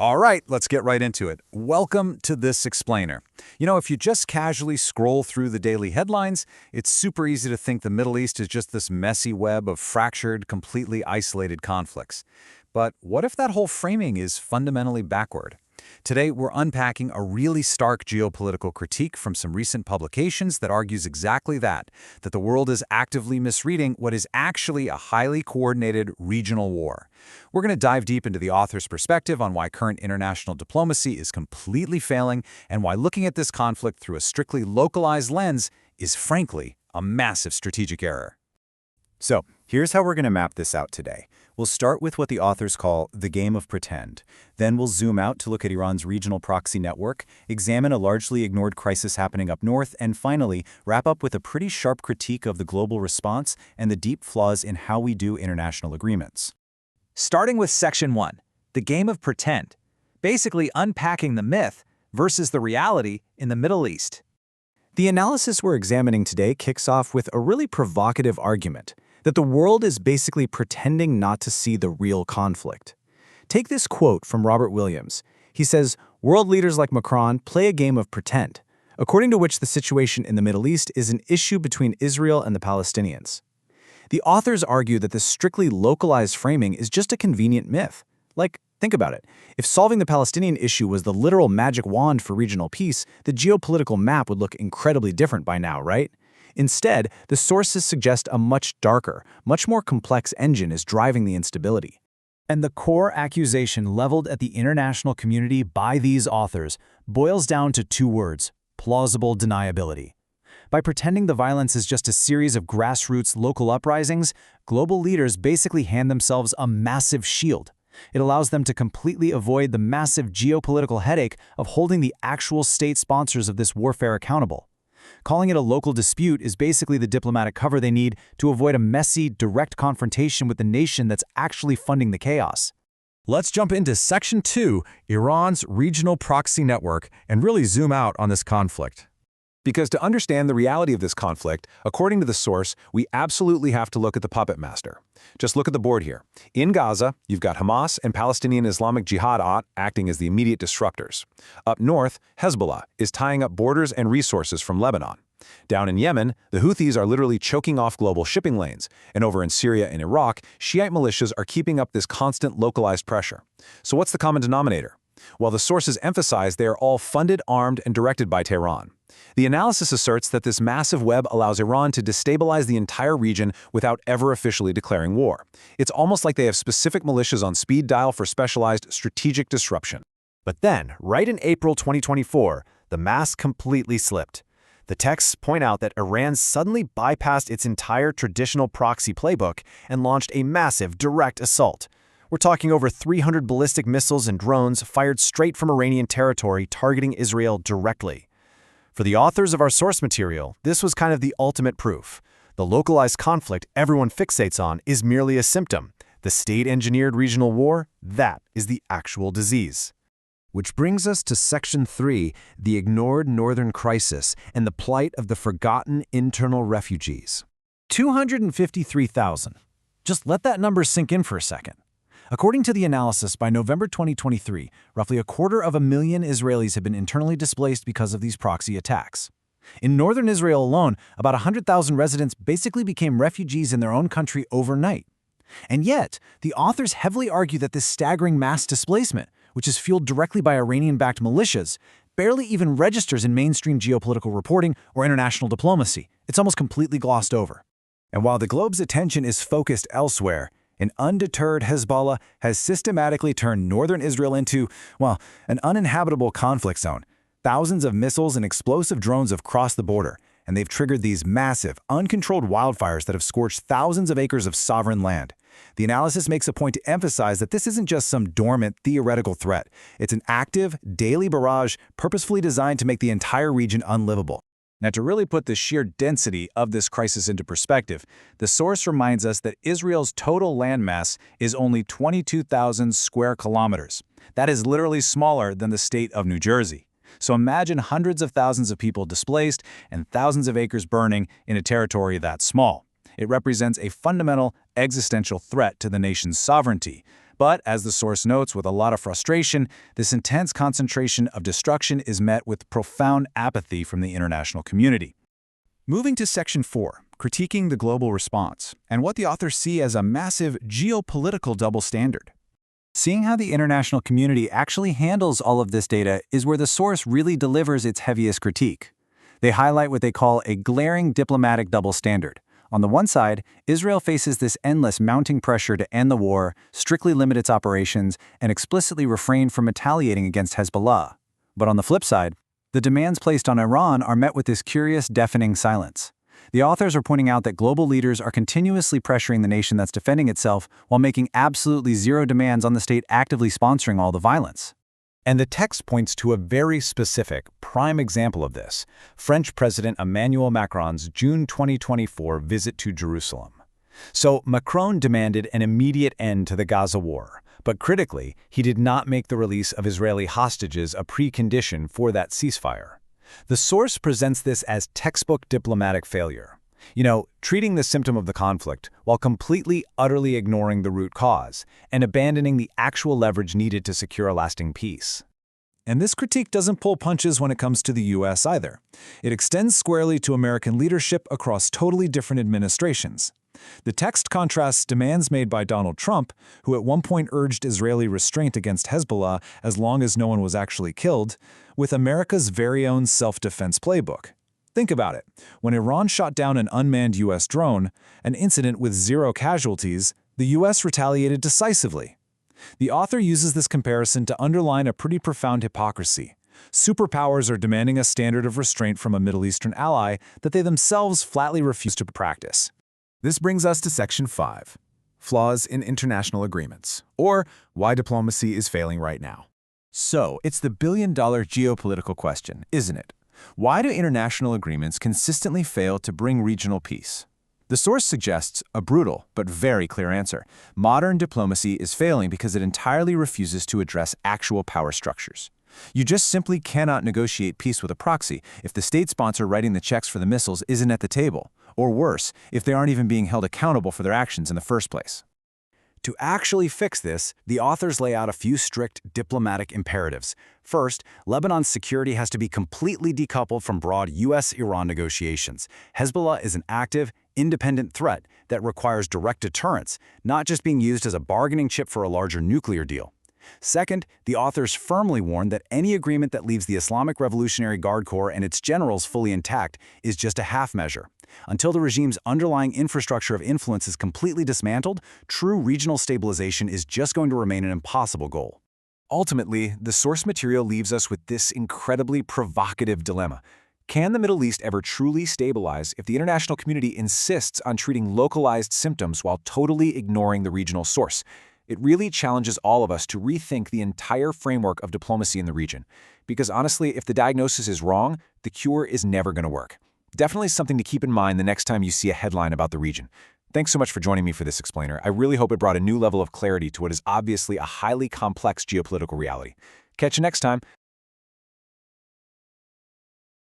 All right, let's get right into it. Welcome to This Explainer. If you just casually scroll through the daily headlines, it's super easy to think the Middle East is just this messy web of fractured, completely isolated conflicts. But what if that whole framing is fundamentally backward? Today, we're unpacking a really stark geopolitical critique from some recent publications that argues exactly that the world is actively misreading what is actually a highly coordinated regional war. We're going to dive deep into the author's perspective on why current international diplomacy is completely failing and why looking at this conflict through a strictly localized lens is, frankly, a massive strategic error. So, here's how we're going to map this out today. We'll start with what the authors call the game of pretend. Then we'll zoom out to look at Iran's regional proxy network, examine a largely ignored crisis happening up north, and finally, wrap up with a pretty sharp critique of the global response and the deep flaws in how we do international agreements. Starting with Section 1, the game of pretend, basically unpacking the myth versus the reality in the Middle East. The analysis we're examining today kicks off with a really provocative argument that the world is basically pretending not to see the real conflict. Take this quote from Robert Williams. He says, "World leaders like Macron play a game of pretend, according to which the situation in the Middle East is an issue between Israel and the Palestinians." The authors argue that this strictly localized framing is just a convenient myth. Think about it. If solving the Palestinian issue was the literal magic wand for regional peace, the geopolitical map would look incredibly different by now, right? Instead, the sources suggest a much darker, much more complex engine is driving the instability. And the core accusation leveled at the international community by these authors boils down to two words: plausible deniability. By pretending the violence is just a series of grassroots local uprisings, global leaders basically hand themselves a massive shield. It allows them to completely avoid the massive geopolitical headache of holding the actual state sponsors of this warfare accountable. Calling it a local dispute is basically the diplomatic cover they need to avoid a messy, direct confrontation with the nation that's actually funding the chaos. Let's jump into Section 2, Iran's regional proxy network, and really zoom out on this conflict. Because to understand the reality of this conflict, according to the source, we absolutely have to look at the puppet master. Just look at the board here. In Gaza, you've got Hamas and Palestinian Islamic Jihad acting as the immediate disruptors. Up north, Hezbollah is tying up borders and resources from Lebanon. Down in Yemen, the Houthis are literally choking off global shipping lanes. And over in Syria and Iraq, Shiite militias are keeping up this constant localized pressure. So what's the common denominator? Well, the sources emphasize they are all funded, armed, and directed by Tehran. The analysis asserts that this massive web allows Iran to destabilize the entire region without ever officially declaring war. It's almost like they have specific militias on speed dial for specialized strategic disruption. But then, right in April 2024, the mask completely slipped. The texts point out that Iran suddenly bypassed its entire traditional proxy playbook and launched a massive direct assault. We're talking over 300 ballistic missiles and drones fired straight from Iranian territory targeting Israel directly. For the authors of our source material, this was kind of the ultimate proof. The localized conflict everyone fixates on is merely a symptom. The state-engineered regional war, that is the actual disease. Which brings us to Section 3, the ignored northern crisis and the plight of the forgotten internal refugees. 253,000. Just let that number sink in for a second. According to the analysis, by November 2023, roughly 250,000 Israelis have been internally displaced because of these proxy attacks. In northern Israel alone, about 100,000 residents basically became refugees in their own country overnight. And yet, the authors heavily argue that this staggering mass displacement, which is fueled directly by Iranian-backed militias, barely even registers in mainstream geopolitical reporting or international diplomacy. It's almost completely glossed over. And while the globe's attention is focused elsewhere, an undeterred Hezbollah has systematically turned northern Israel into, an uninhabitable conflict zone. Thousands of missiles and explosive drones have crossed the border, and they've triggered these massive, uncontrolled wildfires that have scorched thousands of acres of sovereign land. The analysis makes a point to emphasize that this isn't just some dormant, theoretical threat. It's an active, daily barrage purposefully designed to make the entire region unlivable. Now, to really put the sheer density of this crisis into perspective, the source reminds us that Israel's total landmass is only 22,000 square kilometers. That is literally smaller than the state of New Jersey. So imagine hundreds of thousands of people displaced and thousands of acres burning in a territory that small. It represents a fundamental existential threat to the nation's sovereignty. But, as the source notes with a lot of frustration, this intense concentration of destruction is met with profound apathy from the international community. Moving to Section 4, critiquing the global response, and what the authors see as a massive geopolitical double standard. Seeing how the international community actually handles all of this data is where the source really delivers its heaviest critique. They highlight what they call a glaring diplomatic double standard. On the one side, Israel faces this endless mounting pressure to end the war, strictly limit its operations, and explicitly refrain from retaliating against Hezbollah. But on the flip side, the demands placed on Iran are met with this curious, deafening silence. The authors are pointing out that global leaders are continuously pressuring the nation that's defending itself while making absolutely zero demands on the state actively sponsoring all the violence. And the text points to a very specific, prime example of this: French President Emmanuel Macron's June 2024 visit to Jerusalem. So Macron demanded an immediate end to the Gaza war, but critically, he did not make the release of Israeli hostages a precondition for that ceasefire. The source presents this as textbook diplomatic failure. Treating the symptom of the conflict while completely, utterly ignoring the root cause and abandoning the actual leverage needed to secure a lasting peace. And this critique doesn't pull punches when it comes to the U.S. either. It extends squarely to American leadership across totally different administrations. The text contrasts demands made by Donald Trump, who at one point urged Israeli restraint against Hezbollah as long as no one was actually killed, with America's very own self-defense playbook. Think about it. When Iran shot down an unmanned U.S. drone, an incident with zero casualties, the U.S. retaliated decisively. The author uses this comparison to underline a pretty profound hypocrisy. Superpowers are demanding a standard of restraint from a Middle Eastern ally that they themselves flatly refuse to practice. This brings us to Section 5, flaws in international agreements, or why diplomacy is failing right now. So, it's the billion-dollar geopolitical question, isn't it? Why do international agreements consistently fail to bring regional peace? The source suggests a brutal but very clear answer. Modern diplomacy is failing because it entirely refuses to address actual power structures. You just simply cannot negotiate peace with a proxy if the state sponsor writing the checks for the missiles isn't at the table, or worse, if they aren't even being held accountable for their actions in the first place. To actually fix this, the authors lay out a few strict diplomatic imperatives. First, Lebanon's security has to be completely decoupled from broad U.S.-Iran negotiations. Hezbollah is an active, independent threat that requires direct deterrence, not just being used as a bargaining chip for a larger nuclear deal. Second, the authors firmly warn that any agreement that leaves the Islamic Revolutionary Guard Corps and its generals fully intact is just a half measure. Until the regime's underlying infrastructure of influence is completely dismantled, true regional stabilization is just going to remain an impossible goal. Ultimately, the source material leaves us with this incredibly provocative dilemma. Can the Middle East ever truly stabilize if the international community insists on treating localized symptoms while totally ignoring the regional source? It really challenges all of us to rethink the entire framework of diplomacy in the region. Because honestly, if the diagnosis is wrong, the cure is never going to work. Definitely something to keep in mind the next time you see a headline about the region. Thanks so much for joining me for this explainer. I really hope it brought a new level of clarity to what is obviously a highly complex geopolitical reality. Catch you next time.